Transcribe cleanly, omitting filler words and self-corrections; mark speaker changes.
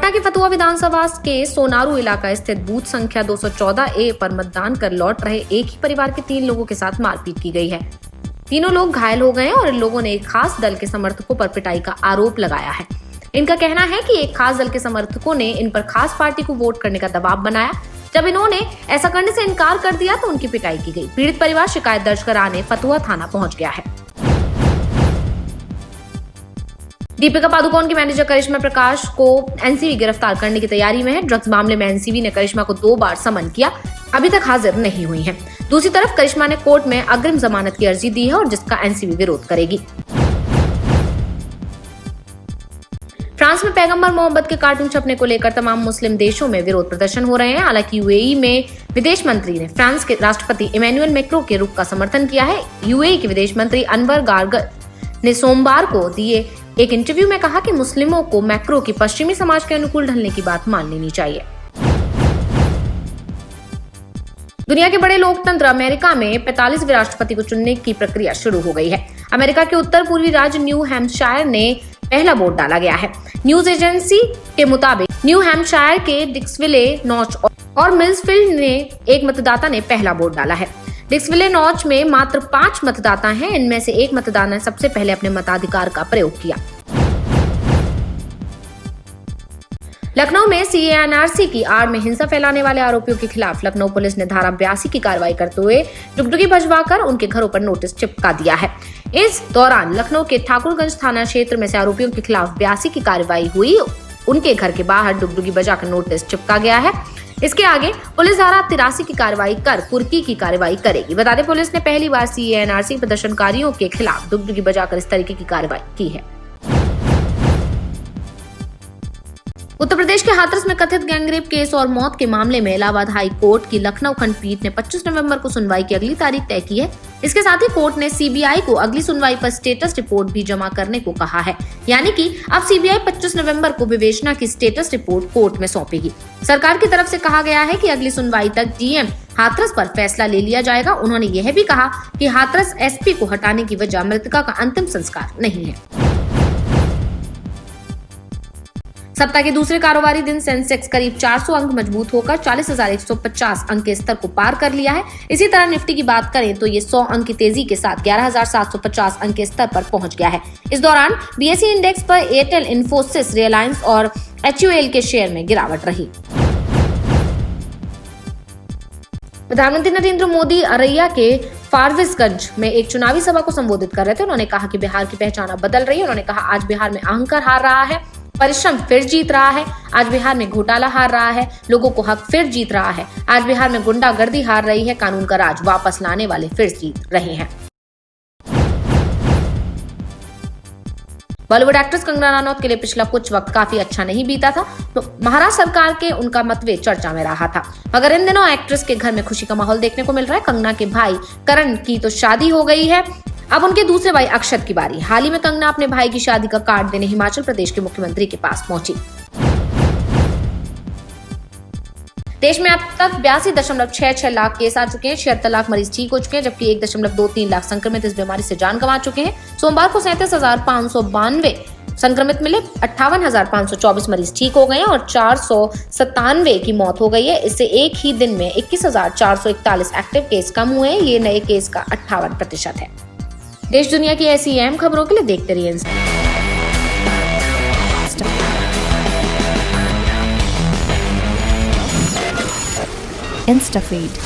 Speaker 1: पटना के फतुहा विधानसभा के सोनारू इलाका स्थित बूथ संख्या 214A पर मतदान कर लौट रहे एक ही परिवार के 3 लोगों के साथ मारपीट की गई है। तीनों लोग घायल हो गए हैं और इन लोगों ने एक खास दल के समर्थकों पर पिटाई का आरोप लगाया है। इनका कहना है कि एक खास दल के समर्थकों ने इन पर खास पार्टी को वोट करने का दबाव बनाया। जब इन्होंने ऐसा करने से इनकार कर दिया तो उनकी पिटाई की गई। पीड़ित परिवार शिकायत दर्ज कराने फतुहा थाना पहुंच गया है। दीपिका पादुकोण की मैनेजर करिश्मा प्रकाश को एनसीबी गिरफ्तार करने की तैयारी में है। ड्रग्स मामले में एनसीबी ने करिश्मा को 2 बार समन किया, अभी तक हाजिर नहीं हुई हैं। दूसरी तरफ करिश्मा ने कोर्ट में अग्रिम जमानत की अर्जी दी है और जिसका एनसीबी विरोध करेगी। फ्रांस में पैगंबर मोहम्मद के कार्टून छपने को लेकर तमाम मुस्लिम देशों में विरोध प्रदर्शन हो रहे हैं। हालांकि यूएई में विदेश मंत्री ने फ्रांस के राष्ट्रपति इमैनुअल मैक्रों के रुख का समर्थन किया है। यूएई के विदेश मंत्री अनवर गार्गर ने सोमवार को दिए एक इंटरव्यू में कहा कि मुस्लिमों को मैक्रो की पश्चिमी समाज के अनुकूल ढलने की बात मान लेनी चाहिए। दुनिया के बड़े लोकतंत्र अमेरिका में 45वें राष्ट्रपति को चुनने की प्रक्रिया शुरू हो गई है। अमेरिका के उत्तर पूर्वी राज्य न्यू हैम्पशायर ने पहला वोट डाला गया है। न्यूज एजेंसी के मुताबिक न्यू हैम्पशायर के डिक्सविले नॉच और मिल्सफील्ड ने एक मतदाता ने पहला वोट डाला है। डिक्सविले नॉच में मात्र 5 मतदाता हैं। इनमें से एक मतदाता ने सबसे पहले अपने मताधिकार का प्रयोग किया। लखनऊ में सीएनआरसी की आड़ में हिंसा फैलाने वाले आरोपियों के खिलाफ लखनऊ पुलिस ने धारा 82 की कार्रवाई करते हुए डुगडुगी भजवाकर उनके घरों पर नोटिस चिपका दिया है। इस दौरान लखनऊ के ठाकुरगंज थाना क्षेत्र में से आरोपियों के खिलाफ 82 की कार्रवाई हुई। उनके घर के बाहर डुगडुगी बजाकर नोटिस चिपका गया है। इसके आगे पुलिस धारा 83 की कार्रवाई कर कुर्की की कार्रवाई करेगी। बता दें, पुलिस ने पहली बार सीएनआरसी प्रदर्शनकारियों के खिलाफ डुगडुगी बजाकर इस तरीके की कार्रवाई की है। उत्तर प्रदेश के हाथरस में कथित गैंगरेप केस और मौत के मामले में इलाहाबाद हाई कोर्ट की लखनऊ खंडपीठ ने 25 नवंबर को सुनवाई की अगली तारीख तय की है। इसके साथ ही कोर्ट ने सीबीआई को अगली सुनवाई पर स्टेटस रिपोर्ट भी जमा करने को कहा है। यानी कि अब सीबीआई 25 नवंबर को विवेचना की स्टेटस रिपोर्ट कोर्ट में सौंपेगी। सरकार की तरफ से कहा गया है कि अगली सुनवाई तक डीएम हाथरस पर फैसला ले लिया जाएगा। उन्होंने यह भी कहा कि हाथरस एसपी को हटाने की वजह मृतका का अंतिम संस्कार नहीं है। सप्ताह के दूसरे कारोबारी दिन सेंसेक्स करीब 400 अंक मजबूत होकर 40,150 अंक के स्तर को पार कर लिया है। इसी तरह निफ्टी की बात करें तो ये 100 अंक की तेजी के साथ 11,750 अंक के स्तर पर पहुंच गया है। इस दौरान बीएसई इंडेक्स पर एयरटेल, इन्फोसिस, रिलायंस और एचयूएल के शेयर में गिरावट रही। प्रधानमंत्री नरेंद्र मोदी अररिया के फारबिसगंज में एक चुनावी सभा को संबोधित कर रहे थे। उन्होंने कहा कि बिहार की पहचान अब बदल रही है। उन्होंने कहा, आज बिहार में अहंकार हार रहा है, परिश्रम फिर जीत रहा है। आज बिहार में घोटाला हार रहा है, लोगों को हक फिर जीत रहा है। आज बिहार में गुंडागर्दी हार रही है, कानून का राज वापस लाने वाले फिर जीत रहे हैं। बॉलीवुड एक्ट्रेस कंगना रनौत के लिए पिछला कुछ वक्त काफी अच्छा नहीं बीता था, तो महाराष्ट्र सरकार के उनका मतभेद चर्चा में रहा था। मगर इन दिनों एक्ट्रेस के घर में खुशी का माहौल देखने को मिल रहा है। कंगना के भाई करण की तो शादी हो गई है, अब उनके दूसरे भाई अक्षत की बारी। हाल ही में कंगना अपने भाई की शादी का कार्ड देने हिमाचल प्रदेश के मुख्यमंत्री के पास पहुंची। देश में अब तक 82.66 लाख केस आ चुके हैं, 76 लाख मरीज ठीक हो चुके हैं, जबकि 1.23 लाख संक्रमित इस बीमारी से जान गंवा चुके हैं। सोमवार को 37,592 संक्रमित मिले, 58,524 मरीज ठीक हो गए हैं और 497 की मौत हो गई है। इससे एक ही दिन में 21,441 एक्टिव केस कम हुए हैं। ये नए केस का 58% है। देश दुनिया की ऐसी अहम खबरों के लिए देखते रहिए
Speaker 2: InstaFeed।